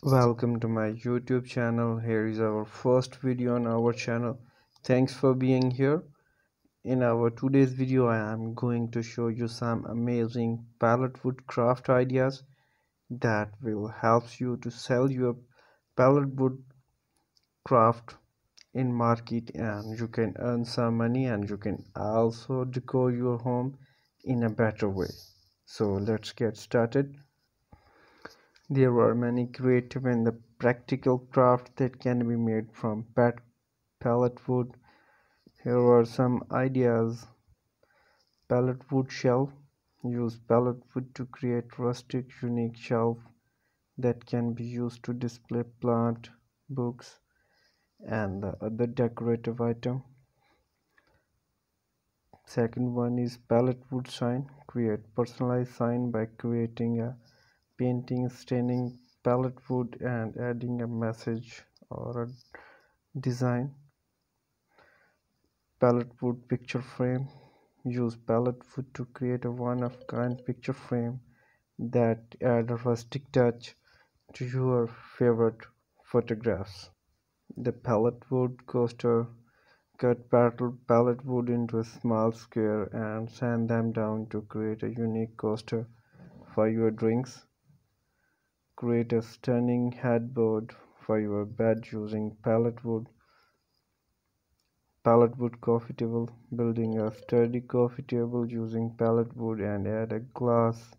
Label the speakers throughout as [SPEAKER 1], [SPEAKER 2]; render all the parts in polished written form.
[SPEAKER 1] Welcome to my YouTube channel. Here is our first video on our channel. Thanks for being here. In our today's video, I am going to show you some amazing pallet wood craft ideas that will help you to sell your pallet wood craft in market, and you can earn some money and you can also decor your home in a better way. So let's get started. There are many creative and the practical crafts that can be made from pallet wood. Here are some ideas. Pallet wood shelf. Use pallet wood to create rustic, unique shelf that can be used to display plant, books, and the other decorative item. Second one is pallet wood sign. Create personalized sign by creating a painting, staining pallet wood, and adding a message or a design. Pallet wood picture frame. Use pallet wood to create a one-of-kind picture frame that add a rustic touch to your favorite photographs. The pallet wood coaster. Cut pallet wood into a small square and sand them down to create a unique coaster for your drinks. Create a stunning headboard for your bed using pallet wood. Pallet wood coffee table. Building a sturdy coffee table using pallet wood and add a glass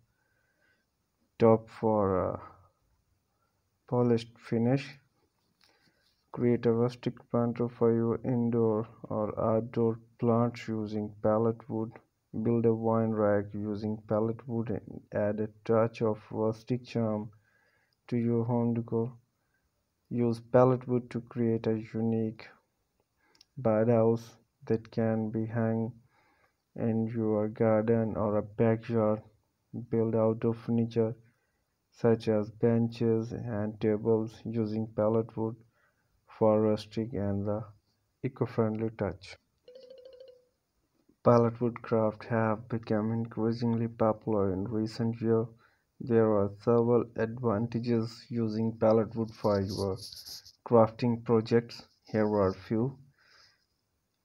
[SPEAKER 1] top for a polished finish. Create a rustic planter for your indoor or outdoor plants using pallet wood. Build a wine rack using pallet wood and add a touch of rustic charm to your home decor. Use pallet wood to create a unique birdhouse that can be hung in your garden or a backyard. Build outdoor furniture such as benches and tables using pallet wood for rustic and the eco-friendly touch. Pallet wood crafts have become increasingly popular in recent years. There are several advantages using pallet wood for your crafting projects. Here are a few.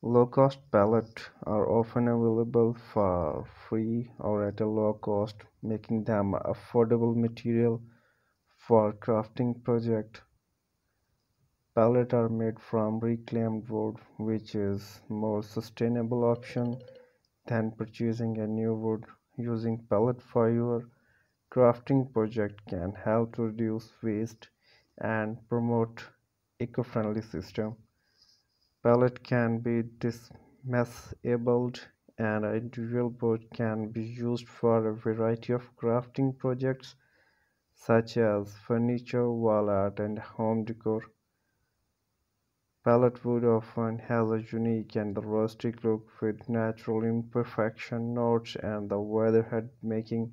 [SPEAKER 1] Low-cost pallets are often available for free or at a low cost, making them affordable material for crafting projects. Pallets are made from reclaimed wood, which is more sustainable option than purchasing a new wood. Using pallet for your crafting project can help to reduce waste and promote eco-friendly system. Pallet can be dismantled and a individual board can be used for a variety of crafting projects such as furniture, wall art, and home decor. Pallet wood often has a unique and rustic look with natural imperfection notes and the weatherhead making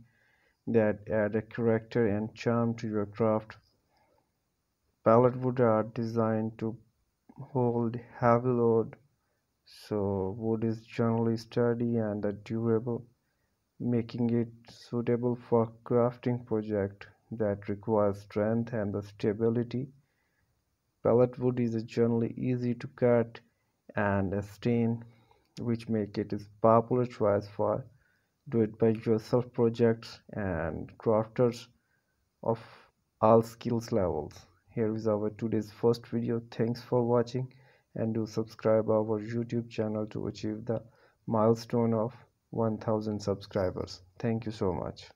[SPEAKER 1] that add a character and charm to your craft. Pallet wood are designed to hold heavy load, so wood is generally sturdy and durable, making it suitable for crafting projects that require strength and the stability. Pallet wood is generally easy to cut and stain, which make it a popular choice for do-it-by-yourself projects and crafters of all skills levels. Here is our today's first video. Thanks for watching and do subscribe our YouTube channel to achieve the milestone of 1000 subscribers. Thank you so much.